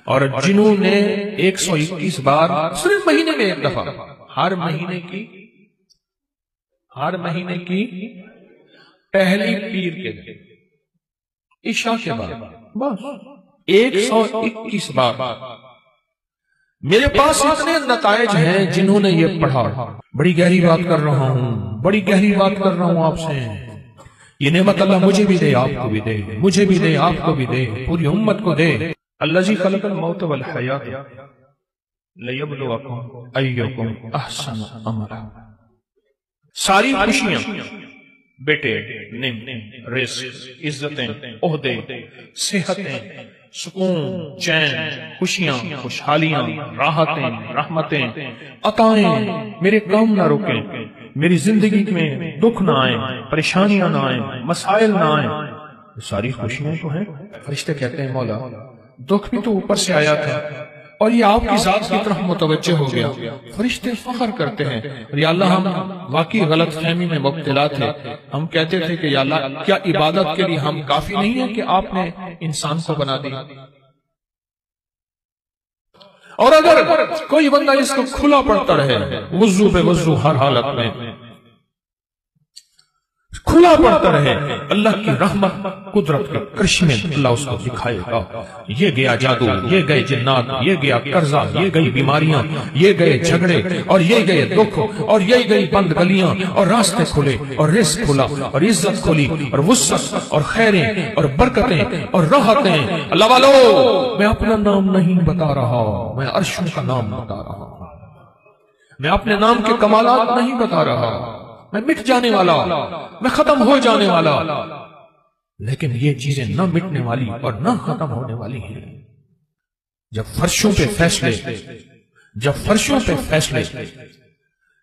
اور جنہوں نے 121 بار صرف مہینے میں ایک دفعہ، ہر مہینے کی پہلی پیر کے دن عشاء کے بعد بس 121 بار، میرے پاس اتنے نتائج ہیں جنہوں نے یہ پڑھا۔ بڑی گہری بات کر رہا ہوں، بڑی گہری بات کر رہا ہوں آپ سے۔ یہ نعمت اللہ مجھے بھی دے، آپ کو بھی دے، مجھے بھی دے، آپ کو بھی دے، پوری امت کو دے۔ الذی خلق الموت والحیات لیبلوکم ایکم احسن عملا۔ ساری خوشیاں، بیٹے، نعمت، رزق، عزتیں، عہدے، صحتیں، سکون، چین، خوشیاں، خوشحالیاں، راحتیں، رحمتیں، عطائیں، میرے کام نہ رکیں، میری زندگی میں دکھ نہ آئیں، پریشانیاں نہ آئیں، مسائل نہ آئیں، ساری خوشیاں تو ہیں۔ فرشتے کہتے ہیں مولا دکھ بھی تو اوپر سے آیا تھا اور یہ آپ کی ذات کی طرف متوجہ ہو گیا۔ فرشتے فخر کرتے ہیں، یا اللہ ہم واقعی غلط فہمی میں مبتلا تھے، ہم کہتے تھے کہ یا اللہ کیا عبادت کے لیے ہم کافی نہیں ہیں کہ آپ نے انسان کو بنا دیا؟ اور اگر کوئی بندہ اس کو کھلا پڑتا رہے، وضو پہ وضو ہر حالت میں کھلا پڑتا رہے، اللہ کی رحمت قدرت کے کرشمے اللہ اس کو دکھائے گا۔ یہ گیا جادو، یہ گئے جنات، یہ گیا قرضہ، یہ گئی بیماریاں، یہ گئے جھگڑے، اور یہ گئے دکھ، اور یہ گئی بند گلیاں، اور راستے کھلے، اور رزق کھلا، اور عزت کھلی، اور وسعت، اور خیریں، اور برکتیں، اور راحتیں۔ اللہ والو میں اپنا نام نہیں بتا رہا، میں عرشوں کا نام بتا رہا ہوں، میں اپنے نام کے کمالات نہیں بتا رہا، میں مٹ جانے والا، میں ختم ہو جانے والا، لیکن یہ چیزیں نہ مٹنے والی اور نہ ختم ہونے والی ہیں۔ جب فرشوں پہ فیصلے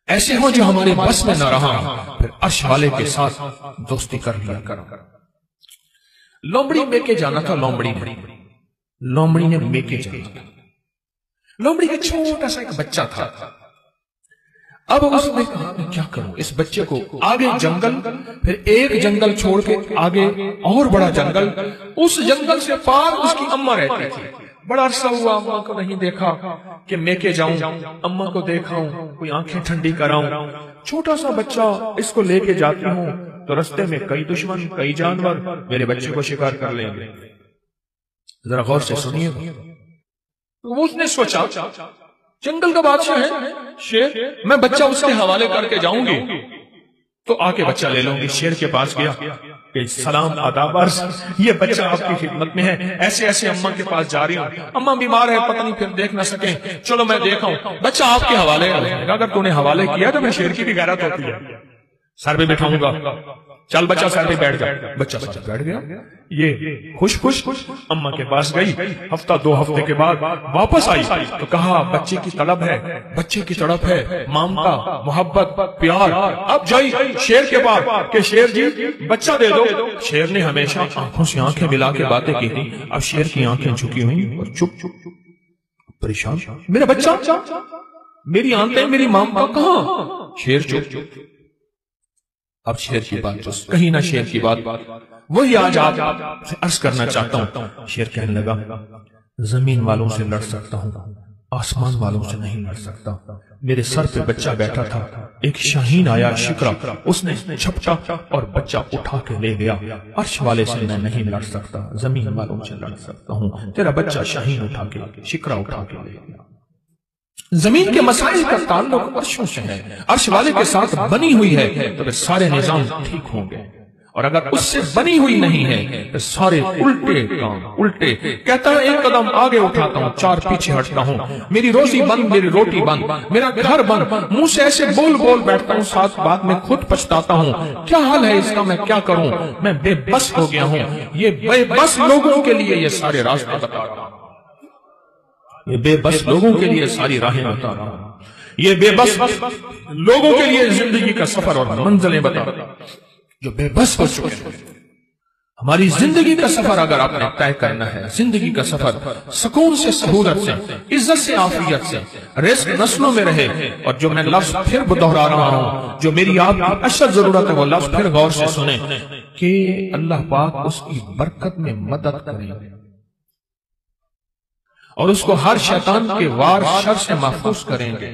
ایسے ہوں جو ہمارے بس میں نہ رہا، پھر عرش والے کے ساتھ دوستی کر لیا کرو۔ لومڑی میکے جانا تھا، لومڑی نے میکے جانا تھا۔ لومڑی کا چھوٹا سا ایک بچہ تھا۔ اب اس نے کہا میں کیا کروں، اس بچے کو آگے جنگل، پھر ایک جنگل چھوڑ کے آگے اور بڑا جنگل، اس جنگل سے پار اس کی اماں رہتی تھی۔ بڑا عرصہ ہوا اماں کو نہیں دیکھا کہ میکے جاؤں، اماں کو دیکھاؤں، کوئی آنکھیں ٹھنڈی کراؤں۔ چھوٹا سا بچہ، اس کو لے کے جاتی ہوں تو رستے میں کئی دشمن، کئی جانور میرے بچے کو شکار کر لیں گے۔ ذرا غور سے سنیے، اس نے سوچا جنگل کا بادشاہ ہے شیر، میں بچہ اس کے حوالے کر کے جاؤں گی تو آ کے بچہ لے لوں گی۔ شیر کے پاس گیا کہ سلام آداب عرض، یہ بچہ آپ کی خدمت میں ہے، ایسے ایسے اماں کے پاس جا رہی ہوں، اماں بیمار ہے، پتہ نہیں پھر دیکھ نہ سکیں، چلو میں دیکھاؤں، بچہ آپ کے حوالے ہے۔ اگر تو نے حوالے کیا تو میں شیر کی بھی غیرت ہوتی ہے، سر پہ بٹھاؤں گا، چل بچہ سر پہ بیٹھ جا۔ بچہ سر پہ بیٹھ گیا، یہ خوش اماں کے پاس گئی۔ ہفتہ دو ہفتے کے بعد واپس آئی تو کہا بچے کی تڑپ ہے، مامتا، محبت، پیار۔ اب جائی شیر کے پاس کہ شیر جی بچہ دے دو۔ شیر نے ہمیشہ آنکھوں سے آنکھیں ملا کے باتیں کی تھی، اب شیر کی آنکھیں جھکی ہوئی اور چپ پریشان، میرا بچہ، میری آنکھیں، میری مامتا کہاں؟ شیر چپ۔ اب شیر کی بات کہیں نہ شیر کی بات وہی آج آپ سے عرض کرنا چاہتا ہوں۔ شیر کہنے لگا زمین والوں سے لڑ سکتا ہوں، آسمان والوں سے نہیں لڑ سکتا۔ میرے سر پہ بچہ بیٹھا تھا، ایک شاہین آیا شکرا، اس نے جھپٹا اور بچہ اٹھا کے لے گیا۔ عرش والے سے میں نہیں لڑ سکتا، زمین والوں سے لڑ سکتا ہوں، تیرا بچہ شاہین اٹھا کے، شکرا اٹھا کے لے گیا۔ زمین کے مسائل کا تعلق عرشوں سے ہے، عرش والے کے ساتھ بنی ہوئی ہے تو پھر سارے نظام ٹھیک ہوں گے، اور اگر اس سے بنی ہوئی نہیں ہے تو سارے الٹے کام الٹے۔ کہتا ہے ایک قدم آگے اٹھاتا ہوں، چار پیچھے ہٹتا ہوں، میری روزی بند، میری روٹی بند، میرا گھر بند، منہ سے ایسے بول بیٹھتا ہوں، ساتھ بعد میں خود پچھتاتا ہوں، کیا حل ہے اس کا، میں کیا کروں، میں بے بس ہو گیا ہوں۔ یہ بے بس لوگوں کے لیے یہ سارے راستے بتا رہا ہوں، یہ بے بس لوگوں کے لیے ساری راہیں بتا رہا ہوں، یہ بے بس لوگوں کے لیے زندگی کا سفر اور منزلیں بتا رہا ہوں جو بے بس ہو چکے ہیں۔ ہماری زندگی کا سفر اگر آپ نے طے کرنا ہے، زندگی کا سفر سکون سے، سہولت سے، عزت سے، عافیت سے، رزق نسلوں میں رہے، اور جو میں لفظ پھر دہرا رہا ہوں، جو میری آپ کی اشد ضرورت ہے، وہ لفظ پھر غور سے سنیں کہ اللہ پاک اس کی برکت میں مدد کرے اور اس کو ہر شیطان کے وار شر سے محفوظ کریں گے،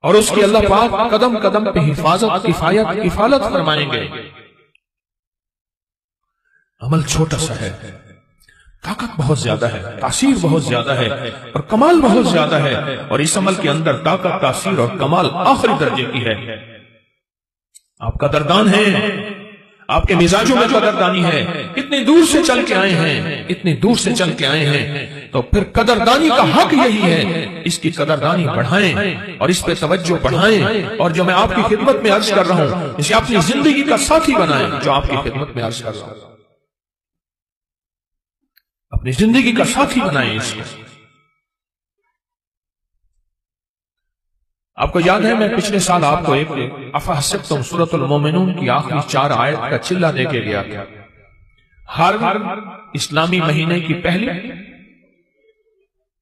اور اس کی اللہ پاک قدم قدم پہ حفاظت کفالت فرمائیں گے۔ عمل چھوٹا سا ہے، طاقت بہت زیادہ ہے، تاثیر بہت زیادہ ہے، اور کمال بہت زیادہ ہے، اور اس عمل کے اندر طاقت، تاثیر اور کمال آخری درجے کی ہے۔ آپ قدردان ہیں، آپ کے مزاجوں میں قدردانی ہے، اتنی دور سے چل کے آئے ہیں، اتنی دور سے چل کے آئے ہیں، تو پھر قدردانی کا حق یہی ہے، اس کی قدردانی بڑھائیں اور اس پہ توجہ بڑھائیں، اور جو میں آپ کی خدمت میں عرض کر رہا ہوں اسے اپنی زندگی کا ساتھی بنائیں، جو آپ کی خدمت میں عرض کر رہا ہوں اپنی زندگی کا ساتھی بنائیں اس کو۔ آپ کو یاد ہے میں پچھلے سال آپ کو ایک افحسبتم سورۃ المومنون کی آخری 4 آیت کا چلہ دے کے گیا تھا۔ ہر اسلامی مہینے کی پہلی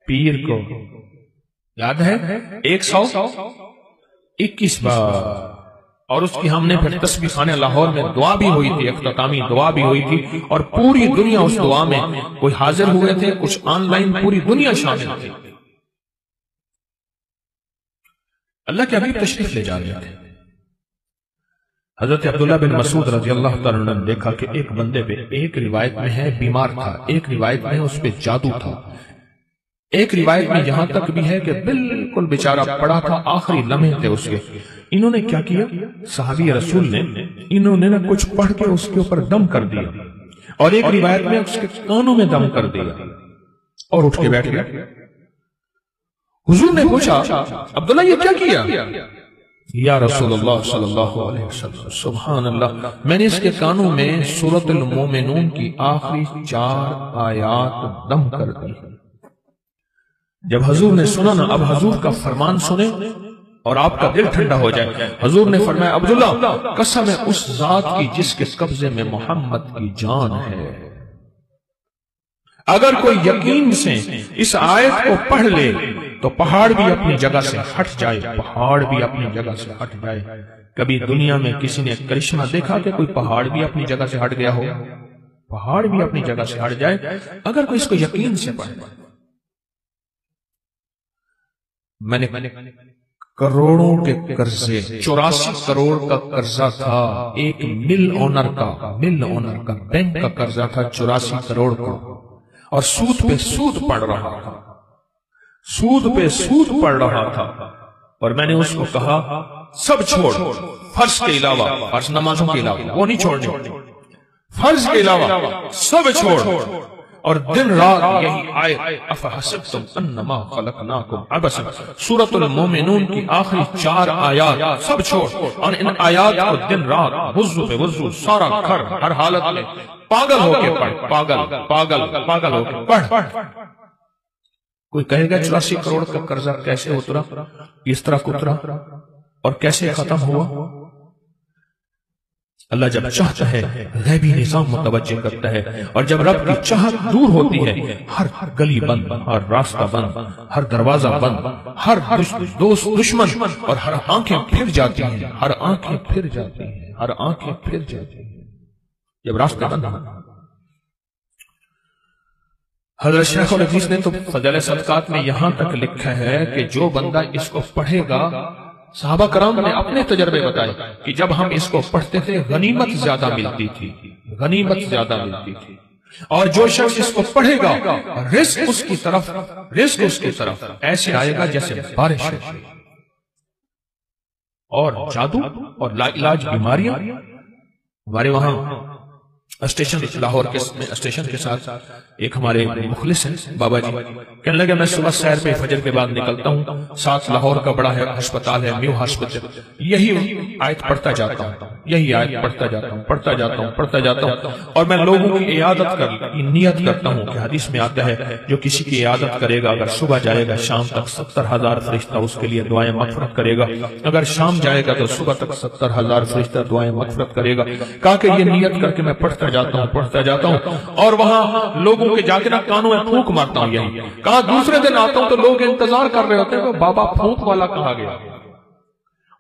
پیر کو یاد ہے 121 بار، اور اس کی ہم نے پھر تسبیح خانہ لاہور میں دعا بھی ہوئی تھی، اختتامی دعا بھی ہوئی تھی، اور پوری دنیا اس دعا میں، کوئی حاضر ہوئے تھے، کچھ آن لائن، پوری دنیا شامل تھی۔ اللہ کے حبیب تشریف لے جا رہے تھے۔ حضرت عبداللہ بن مسعود رضی اللہ تعالیٰ عنہ نے دیکھا کہ ایک بندے پہ، ایک روایت میں ہے بیمار تھا، ایک روایت میں اس پہ جادو تھا، ایک روایت میں یہاں تک بھی ہے کہ بالکل بیچارہ پڑا تھا، آخری لمحے تھے اس کے۔ انہوں نے کیا کیا؟ صحابی رسول نے انہوں نے کچھ پڑھ کے اس کے اوپر دم کر دیا، اور ایک روایت میں اس کے کانوں میں دم کر دیا اور اٹھ کے بیٹھ گیا۔ حضور نے پوچھا عبداللہ یہ کیا کیا؟ یا رسول اللہ صلی اللہ علیہ وسلم سبحان اللہ، میں نے اس کے کانوں میں سورۃ المومنون کی آخری 4 آیات دم کر دی۔ جب حضور نے سنا نا، اب حضور کا فرمان سنیں اور آپ کا دل ٹھنڈا ہو جائے۔ حضور نے فرمایا عبداللہ قسم ہے اس ذات کی جس کے قبضے میں محمد کی جان ہے، اگر کوئی یقین سے اس آیت کو پڑھ لے تو پہاڑ بھی اپنی جگہ سے ہٹ جائے، پہاڑ بھی اپنی جگہ سے ہٹ جائے۔ کبھی دنیا میں کسی نے کرشمہ دیکھا کہ کوئی پہاڑ بھی اپنی جگہ سے ہٹ گیا ہو؟ پہاڑ بھی اپنی جگہ سے ہٹ جائے اگر کوئی اس کو یقین سے پڑھے۔ میں نے کروڑوں کے قرضے، 84 کروڑ کا قرضہ تھا، ایک مل اونر کا بینک کا قرضہ تھا 84 کروڑ کا، اور سود پہ سود پڑ رہا تھا، سود پہ سود پڑ رہا تھا، اور میں نے اس کو کہا سب چھوڑ، فرض کے علاوہ، فرض نمازوں کے علاوہ وہ نہیں چھوڑنے، فرض کے علاوہ سب چھوڑ، اور دن رات یہی آیت افحسبتم انما خلقناکم عبثا، سورۃ المومنون کی آخری 4 آیات سب چھوڑ، اور ان آیات کو دن رات وضو پہ وضو، سارا گھر ہر حالت میں پاگل ہو کے پڑھ، پاگل ہو کے پڑھ۔ کوئی کہے گا 84 کروڑ کا قرضہ کیسے اترا، کس طرح اترا اور کیسے ختم ہوا؟ اللہ جب چاہتا ہے غیبی نظام متوجہ کرتا ہے، اور جب رب کی چاہت دور ہوتی ہے ہر گلی بند، ہر راستہ بند، ہر دروازہ بند، ہر دوست دشمن، اور ہر آنکھیں پھر جاتی ہیں، ہر آنکھیں پھر جاتی ہیں، ہر آنکھیں پھر جاتی ہیں جب راستہ بند۔ حضرت شیخ الحدیث نے تو فضائل صدقات میں یہاں تک لکھا ہے کہ جو بندہ اس کو پڑھے گا، صحابہ کرام نے اپنے تجربے بتائے کہ جب ہم اس کو پڑھتے تھے غنیمت زیادہ ملتی تھی، غنیمت زیادہ ملتی تھی، اور جو شخص اس کو پڑھے گا رزق اس کی طرف ایسے آئے گا جیسے بارش ہو، اور جادو اور لا علاج بیماریاں۔ ہمارے وہاں اسٹیشن لاہور کے اسٹیشن کے ساتھ ایک ہمارے مخلص ہیں بابا جی، کہنے لگے میں صبح سیر پہ فجر کے بعد نکلتا ہوں، ساتھ لاہور کا بڑا ہے ہسپتال ہے نیو ہاسپٹل، یہی آیت پڑھتا جاتا ہوں، پڑھتا جاتا ہوں، اور میں لوگوں کی عیادت کی نیت کرتا ہوں کہ حدیث میں آتا ہے جو کسی کی عیادت کرے گا، اگر صبح جائے گا شام تک 70,000 فرشتہ اس کے لیے دعائیں مغفرت کرے گا، اگر شام جائے گا تو صبح تک 70,000 فرشتہ دعائیں مغفرت کرے گا۔ کہا کہ یہ نیت کر کے میں پڑھتا جاتا ہوں، اور وہاں لوگوں کے جا کے نا کانوں میں پھونک مارتا ہوں۔ یہی کہا دوسرے دن آتا ہوں تو لوگ انتظار کر رہے ہوتے ہیں کہ بابا پھونک والا کہا گیا،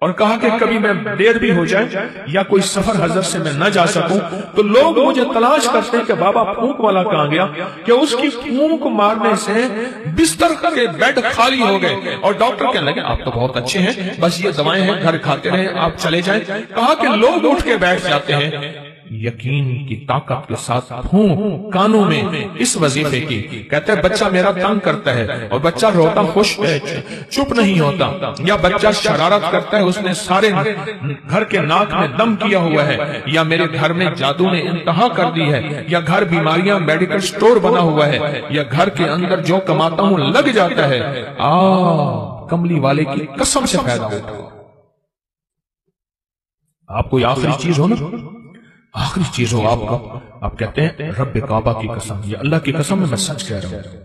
اور کہا کہ کبھی میں دیر بھی ہو جائے یا کوئی سفر حضرت سے میں نہ جا سکوں تو لوگ مجھے تلاش کرتے ہیں کہ بابا پھونک والا کہاں گیا، کہ اس کی پھونک مارنے سے بستر کے بیڈ خالی ہو گئے اور ڈاکٹر کہنے لگے آپ تو بہت اچھے ہیں، بس یہ دوائیں ہیں گھر کھاتے رہیں، آپ چلے جائیں۔ کہا کہ لوگ اٹھ کے بیٹھ جاتے ہیں یقین کی طاقت کے ساتھ پھونک کانوں میں اس وظیفے کی، کہتے ہیں بچہ میرا تنگ کرتا ہے اور بچہ روتا خوش چپ نہیں ہوتا، یا بچہ شرارت کرتا ہے اس نے سارے گھر کے ناک میں دم کیا ہوا ہے، یا میرے گھر میں جادو نے انتہا کر دی ہے، یا گھر بیماریاں میڈیکل سٹور بنا ہوا ہے، یا گھر کے اندر جو کماتا ہوں لگ جاتا ہے، کملی والے کی قسم سے پیدا ہوتا ہے۔ آپ کوئی آخری چیز ہو نا، آخری چیز ہو آپ کا، آپ کہتے ہیں رب کعبہ کی قسم، یہ اللہ کی قسم میں سچ کہہ رہا ہوں۔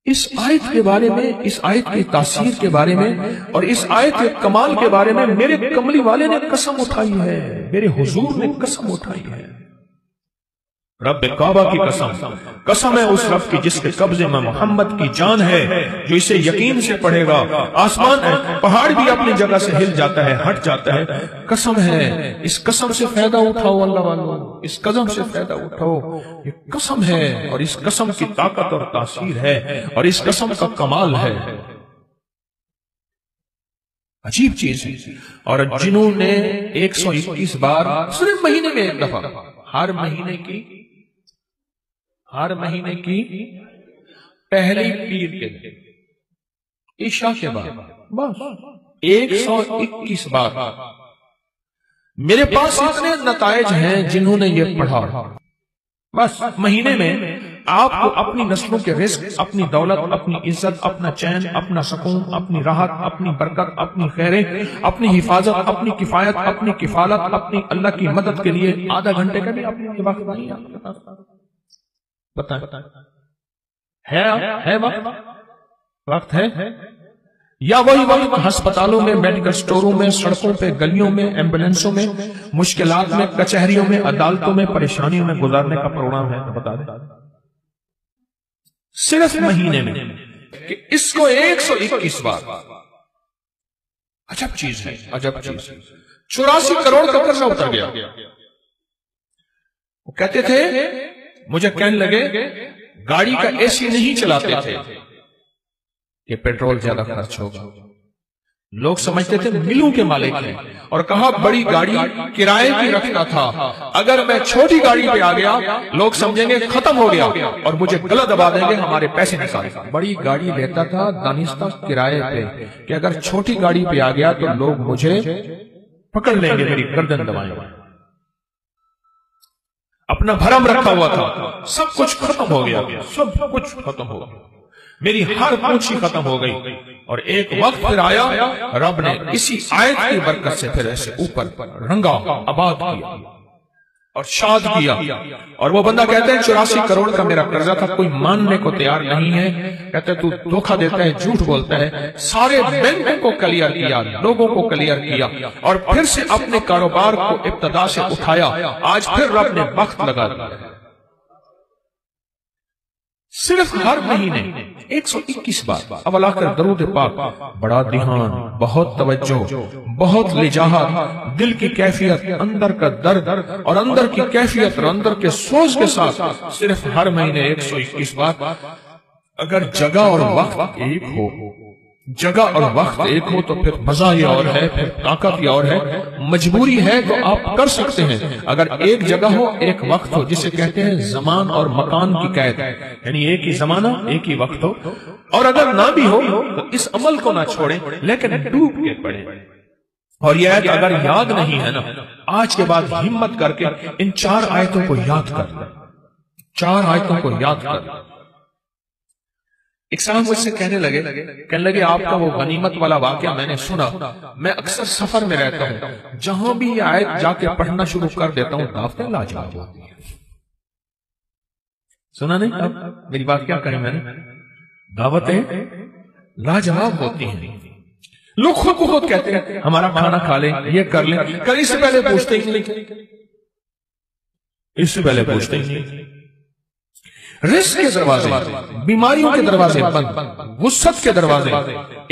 اس آیت کے بارے میں، اس آیت کی تاثیر کے بارے میں اور اس آیت کے کمال کے بارے میں میرے کملی والے نے قسم اٹھائی ہے، میرے حضور نے قسم اٹھائی ہے، رب کعبہ کی قسم، قسم ہے اس رب کی جس کے قبضے میں محمد کی جان ہے، جو اسے یقین سے پڑھے گا آسمان پہاڑ بھی اپنی جگہ سے ہل جاتا ہے، ہٹ جاتا ہے، قسم ہے، اس قسم سے فائدہ اٹھاؤ اللہ والو، اس قسم سے فائدہ اٹھاؤ، یہ قسم ہے اور اس قسم کی طاقت اور تاثیر ہے اور اس قسم کا کمال ہے، عجیب چیز ہے۔ اور جنہوں نے 121 بار صرف مہینے میں ایک دفعہ، ہر مہینے کی پہلی پیر کے دن عشاء کے بعد بس 121 بار، میرے پاس اتنے نتائج ہیں جنہوں نے یہ پڑھا، بس مہینے میں آپ کو اپنی نسلوں کے رزق، اپنی دولت، اپنی عزت، اپنا چین، اپنا سکون، اپنی راحت، اپنی برکت، اپنی خیریں، اپنی حفاظت، اپنی کفایت، اپنی کفالت، اپنی اللہ کی مدد کے لیے آدھا گھنٹے کا بھی اپنے وقت نہیں ہے، بتائیں ہے وقت ہے، یا وہی وقت ہسپتالوں میں، میڈیکل سٹوروں میں، سڑکوں پہ، گلیوں میں، ایمبولینسوں میں، مشکلات میں، کچہریوں میں، عدالتوں میں، پریشانیوں میں گزارنے کا پروگرام ہے، بتا دیں صرف مہینے میں کہ اس کو 121 بار، عجب چیز ہے، عجب چیز ہے۔ 84 کروڑ کا قرضہ اتر گیا، وہ کہتے تھے، مجھے کہنے لگے گاڑی کا اے سی نہیں چلاتے تھے کہ پیٹرول زیادہ خرچ ہوگا، لوگ سمجھتے تھے ملوں کے مالک ہیں، اور کہا بڑی گاڑی کرائے کی رکھتا تھا، اگر میں چھوٹی گاڑی پہ آ گیا لوگ سمجھیں گے ختم ہو گیا اور مجھے گلا دبا دیں گے، ہمارے پیسے نکال۔ بڑی گاڑی لیتا تھا دانستہ کرائے پہ کہ اگر چھوٹی گاڑی پہ آ گیا تو لوگ مجھے پکڑ لیں گے، میری گردن دبائیں گے۔ اپنا بھرم رکھا ہوا تھا، سب کچھ ختم ہو گیا، سب کچھ ختم ہو گیا، میری ہر پونچھی ختم ہو گئی، اور ایک وقت پھر آیا، رب نے اسی آیت کی برکت سے پھر ایسے اوپر رنگا، آباد کیا اور شاد کیا، اور وہ بندہ کہتے ہیں 84 کروڑ کا میرا قرضہ تھا، کوئی ماننے کو تیار نہیں ہے، کہتے تو دھوکہ دیتا ہے، جھوٹ بولتا ہے، سارے بینکوں کو کلیئر کیا، لوگوں کو کلیئر کیا، اور پھر سے اپنے کاروبار کو ابتدا سے اٹھایا، آج پھر رب نے وقت لگا دیا، صرف ہر مہینے 121 بار اب آ کر درود پاک، بڑا دھیان، بہت توجہ، بہت لجاہت، دل کی کیفیت، اندر کا درد اور اندر کی کیفیت اور اندر کے سوز کے ساتھ صرف ہر مہینے 121 بار۔ اگر جگہ اور وقت ایک ہو، جگہ اور وقت ایک ہو تو پھر مزہ یہ اور ہے، پھر طاقت یہ اور ہے، مجبوری ہے تو آپ کر سکتے ہیں۔ اگر ایک جگہ ہو، ایک وقت ہو، جسے کہتے ہیں زمان اور مکان کی قید، یعنی ایک ہی زمانہ، ایک ہی وقت ہو، اور اگر نہ بھی ہو تو اس عمل کو نہ چھوڑیں لیکن ڈوب کے پڑھیں۔ اور یہ آیت اگر یاد نہیں ہے نا، آج کے بعد ہمت کر کے ان 4 آیتوں کو یاد کر لیں، 4 آیتوں کو یاد کر لیں۔ ایک صاحب مجھ سے کہنے لگے آپ کا وہ غنیمت والا واقعہ میں نے سنا، میں اکثر سفر میں رہتا ہوں، جہاں بھی یہ آیت جا کے پڑھنا شروع کر دیتا ہوں، دعوتیں لاجواب ہوتی ہیں۔ سنا نہیں؟ اب میری بات کیا کہیں میں نے، دعوتیں لاجواب ہوتی ہیں، لوگ خود کو خود کہتے ہیں ہمارا کھانا کھا لیں، یہ کر لیں، کہیں سے پہلے پوچھتے ہی نہیں، اس سے پہلے پوچھتے ہی نہیں۔ رزق کے دروازے، بیماریوں کے دروازے بند، غصت کے دروازے،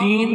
3,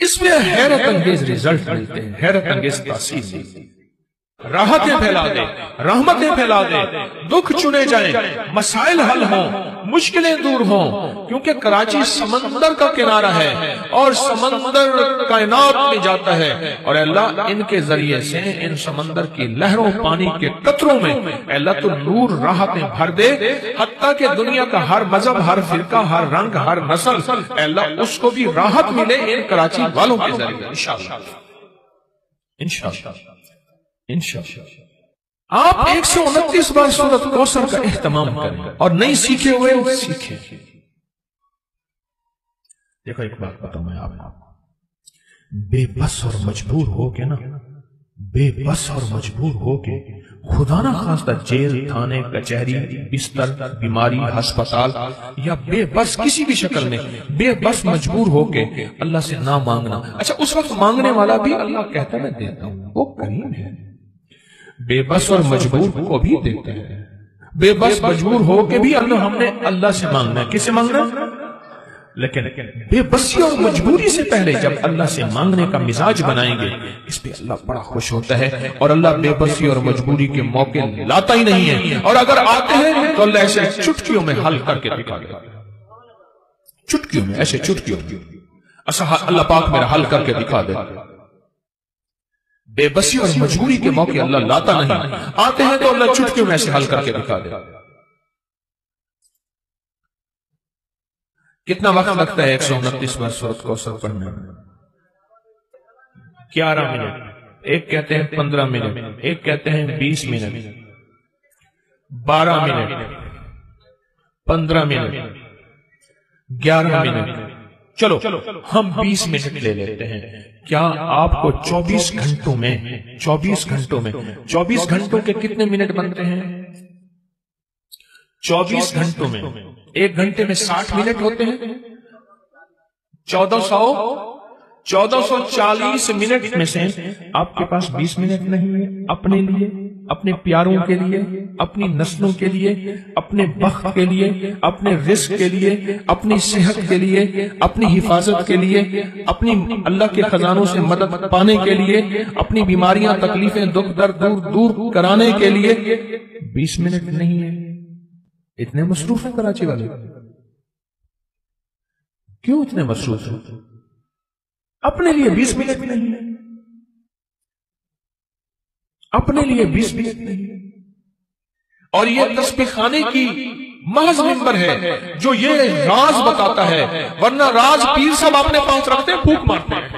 اس میں حیرت انگیز ریزلٹ ملتے ہیں، حیرت انگیز تاثیر ملتی ہے۔ راحتیں پھیلا دے، رحمتیں پھیلا دے، دکھ چنے جائیں، مسائل حل ہوں، مشکلیں دور ہوں، کیونکہ کراچی سمندر کا کنارہ ہے اور سمندر کائنات میں جاتا ہے، اور اللہ ان کے ذریعے سے ان سمندر کی لہروں پانی کے قطروں میں اللہ تو نور راحتیں بھر دے، حتیٰ کہ دنیا کا ہر مذہب، ہر فرقہ، ہر رنگ، ہر نسل، اللہ اس کو بھی راحت ملے ان کراچی والوں کے ذریعے انشاءاللہ انشاءاللہ انشاءاللہ۔ آپ 129 بار سورۃ کوثر کا اہتمام کریں اور نہیں سیکھے ہوئے سیکھیں۔ دیکھو ایک بات بتاؤں میں آپ کو، بے بس اور مجبور ہو کے نا، بے بس اور مجبور ہو کے خدا نہ خواستہ جیل، تھانے، کچہری، بستر، بیماری، ہسپتال، یا بے بس کسی بھی شکل میں بے بس مجبور ہو کے اللہ سے نہ مانگنا۔ اچھا اس وقت مانگنے والا بھی اللہ کہتا میں دیتا ہوں، وہ کریم ہے۔ بے بس اور مجبور کو بھی دیتا ہے، بے بس مجبور ہو کے بھی ہم نے اللہ سے مانگنا ہے۔ کس سے مانگنا ہے؟ لیکن بے بسی اور مجبوری سے پہلے جب اللہ سے مانگنے کا مزاج بنائیں گے، اس پہ اللہ بڑا خوش ہوتا ہے، اور اللہ بے بسی اور مجبوری کے موقع لاتا ہی نہیں ہے، اور اگر آتے ہیں تو اللہ ایسے چٹکیوں میں حل کر کے دکھا دیتا ہے، چٹکیوں میں، ایسے چٹکیوں میں اللہ پاک میرا حل کر کے دکھا دیتا ہے۔ بے بسی اور مجبوری کے موقع اللہ لاتا نہیں، آتے ہیں تو اللہ چٹکیوں میں ایسے حل کر کے دکھا دیتا ہے۔ کتنا وقت لگتا ہے 129 بار سورۃ کوثر پڑھنے میں؟ 11 منٹ، ایک کہتے ہیں 15 منٹ، ایک کہتے ہیں 20 منٹ، 12 منٹ، 15 منٹ، 11 منٹ، چلو ہم 20 منٹ لے لیتے ہیں۔ کیا آپ کو 24 گھنٹوں میں 24 گھنٹوں کے کتنے منٹ بنتے ہیں؟ 24 گھنٹوں میں ایک گھنٹے میں 60 منٹ ہوتے ہیں، 1440 منٹ میں سے آپ کے پاس 20 منٹ نہیں ہے اپنے لیے، اپنے پیاروں کے لیے، اپنی نسلوں کے لیے، اپنے بخت کے لیے، اپنے رزق کے لیے، اپنی صحت کے لیے، اپنی حفاظت کے لیے، اپنی اللہ کے خزانوں سے مدد پانے کے لیے، اپنی بیماریاں، تکلیفیں، دکھ درد دور کرانے کے لیے 20 منٹ نہیں ہے۔ اتنے مصروف ہیں کراچی والے، کیوں اتنے مصروف ہیں؟ اپنے لیے 20 منٹ نہیں ہے، اپنے لیے 20 منٹ نہیں ہے۔ اور یہ تسبیح خانے کی محض ممبر ہے جو یہ راز بتاتا ہے، ورنہ راز پیر صاحب اپنے پاس رکھتے ہیں، پھونک مارتے ہیں۔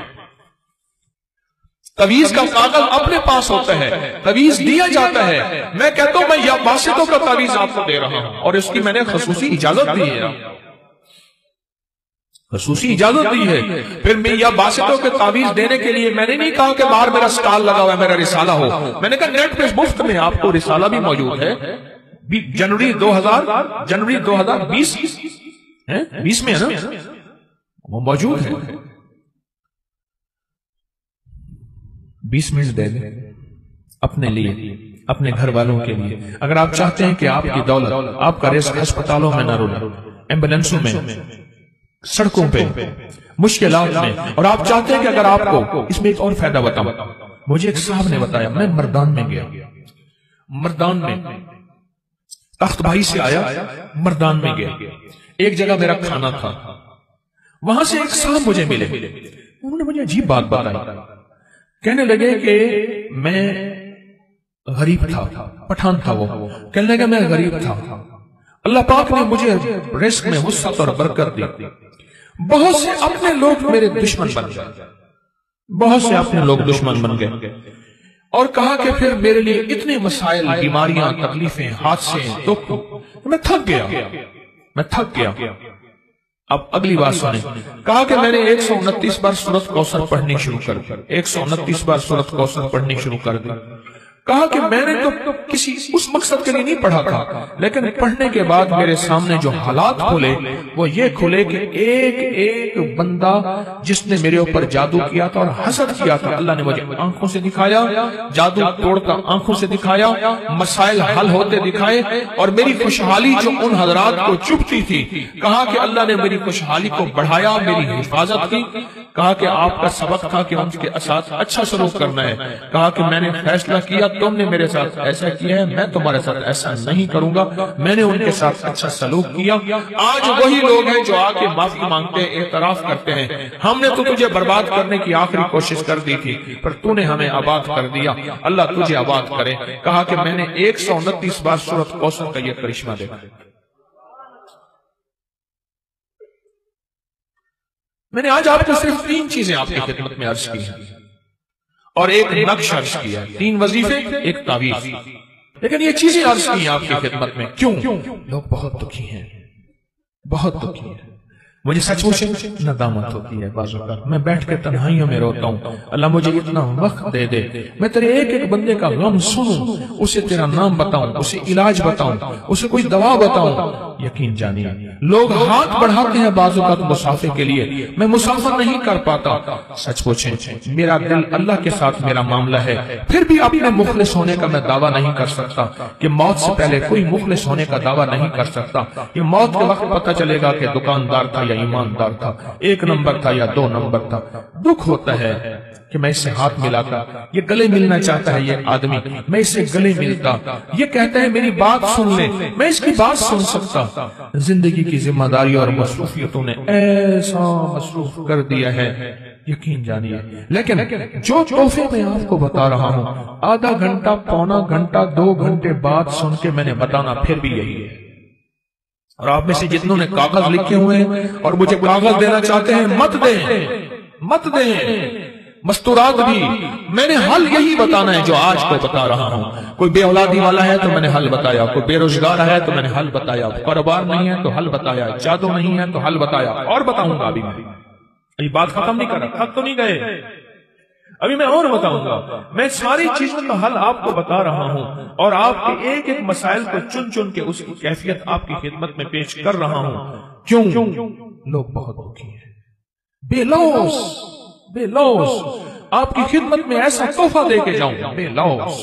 تعویذ کا کاغذ اپنے پاس ہوتا ہے، تعویذ دیا جاتا ہے۔ میں کہتا ہوں میں یا واسطوں کا تعویذ آپ کو دے رہا ہوں، اور اس کی میں نے خصوصی اجازت دی ہے، خصوصی اجازت دی ہے۔ پھر میں یا واسطوں کے تعویذ دینے کے لیے میں نے نہیں کہا کہ باہر میرا سٹال لگا ہوا ہے، میرا رسالہ ہو، میں نے کہا نیٹ پہ مفت میں آپ کو رسالہ بھی موجود ہے۔ جنوری 2020 20 میں ہے نا، وہ موجود ہے۔ 20 منٹ دے دیں اپنے لیے، اپنے گھر والوں کے لیے۔ اگر آپ چاہتے ہیں کہ آپ کی دولت، آپ کا رزق ہسپتالوں میں نہ رولے، ایمبولینسوں میں، سڑکوں پہ، مشکلات میں، اور آپ چاہتے ہیں کہ اگر آپ کو اس میں ایک اور فائدہ بتاؤں، مجھے ایک صاحب نے بتایا، میں مردان میں گیا، مردان میں تخت بھائی سے آیا، مردان میں گیا، ایک جگہ میرا کھانا تھا، وہاں سے ایک صاحب مجھے ملے، انہوں نے مجھے عجیب بات بتائی، کہنے لگے کہ میں غریب تھا، پٹھان تھا، وہ کہنے لگے میں غریب تھا، اللہ پاک نے مجھے رزق میں وسعت اور برکت دی، بہت سے اپنے لوگ میرے دشمن بن گئے، بہت سے اپنے لوگ دشمن بن گئے، اور کہا کہ پھر میرے لیے اتنے مسائل، بیماریاں، تکلیفیں، حادثے، دکھ، میں تھک گیا۔ اب اگلی بات سنیں، کہا کہ میں نے 129 بار سورۃ کوثر پڑھنی شروع کر دی، 129 بار سورۃ کوثر پڑھنی شروع کر دی۔ کہا کہ میں نے تو کسی اس مقصد کے لیے نہیں پڑھا تھا، لیکن پڑھنے کے بعد میرے سامنے جو حالات کھلے وہ یہ کھلے کہ ایک ایک بندہ جس نے میرے اوپر جادو کیا تھا اور حسد کیا تھا، اللہ نے مجھے آنکھوں سے دکھایا، جادو توڑتا آنکھوں سے دکھایا، مسائل حل ہوتے دکھائے، اور میری خوشحالی جو ان حضرات کو چبھتی تھی، کہا کہ اللہ نے میری خوشحالی کو بڑھایا، میری حفاظت کی۔ کہا کہ آپ کا سبق تھا کہ ان کے ساتھ اچھا سلوک کرنا ہے۔ کہا کہ میں نے فیصلہ کیا تم نے میرے ساتھ ایسا کیا ہے، میں تمہارے ساتھ ایسا نہیں کروں گا، میں نے ان کے ساتھ اچھا سلوک کیا۔ آج وہی لوگ ہیں جو آ کے معافی مانگتے ہیں، اعتراف کرتے ہیں ہم نے تو تجھے برباد کرنے کی آخری کوشش کر دی تھی، پر تو نے ہمیں آباد کر دیا، اللہ تجھے آباد کرے۔ کہا کہ میں نے 129 بار سورۃ کوثر کا یہ کرشمہ دیکھا۔ میں نے آج آپ کو صرف 3 چیزیں آپ کی خدمت میں عرض کی ہیں اور ایک نقش عرض کیا، 3 وظیفے، ایک تعویذ، لیکن یہ چیزیں عرض کی ہیں آپ کی خدمت میں۔ کیوں؟ لوگ بہت دکھی ہیں، بہت دکھی ہیں۔ مجھے سچ مچ ندامت ہوتی ہے بعض اوقات، میں بیٹھ کے تنہائیوں میں روتا ہوں، اللہ مجھے اتنا وقت دے دے، میں تیرے ایک ایک بندے کا غم سنوں، اسے تیرا نام بتاؤں، اسے علاج بتاؤں، اسے کوئی دوا بتاؤں۔ یقین جانیے لوگ ہاتھ بڑھاتے ہیں بعض اوقات مسافر کے لیے، میں مسافر نہیں کر پاتا۔ سچ پوچھیں میرا دل اللہ کے ساتھ میرا معاملہ ہے، پھر بھی اپنے مخلص ہونے کا میں دعویٰ نہیں کر سکتا کہ موت سے پہلے کوئی مخلص ہونے کا دعویٰ نہیں کر سکتا۔ یہ موت کے وقت پتہ چلے گا کہ دکاندار تھا یا ایماندار تھا، 1 نمبر تھا یا 2 نمبر تھا۔ دکھ ہوتا ہے کہ میں اس سے ہاتھ ملاتا، یہ گلے ملنا چاہتا ہے یہ آدمی، میں اس سے گلے ملتا، یہ کہتا ہے میری بات سن لے، میں اس کی بات سن سکتا۔ زندگی کی ذمہ داری اور مصروفیتوں نے ایسا مصروف کر دیا ہے، یقین جانیے۔ لیکن جو تحفے میں آپ کو بتا رہا ہوں، آدھا گھنٹہ، پونا گھنٹہ، 2 گھنٹے بعد سن کے میں نے بتانا پھر بھی یہی ہے۔ اور آپ میں سے جتنوں نے کاغذ لکھے ہوئے ہیں اور مجھے کاغذ دینا چاہتے ہیں، مت دیں، مت دیں، مستورات بھی، میں نے حل یہی بتانا ہے جو آج کو بتا رہا ہوں۔ کوئی بے اولادی والا ہے تو میں نے حل بتایا، کوئی بے روزگار ہے تو میں نے حل بتایا، کاروبار نہیں ہے تو حل بتایا، جادو نہیں ہے تو حل بتایا، اور بتاؤں گا ابھی۔ یہ بات ختم نہیں کر رہا، تھک تو نہیں گئے، ابھی میں اور بتاؤں گا۔ میں ساری چیزوں کا حل آپ کو بتا رہا ہوں اور آپ کے ایک ایک مسائل کو چن چن کے اس کی کیفیت آپ کی خدمت میں پیش کر رہا ہوں۔ کیوں؟ لوگ بہت دکھی ہیں، بے لوث، بے لوث۔ آپ کی خدمت میں ایسا تحفہ دے کے جاؤں، بے لوث۔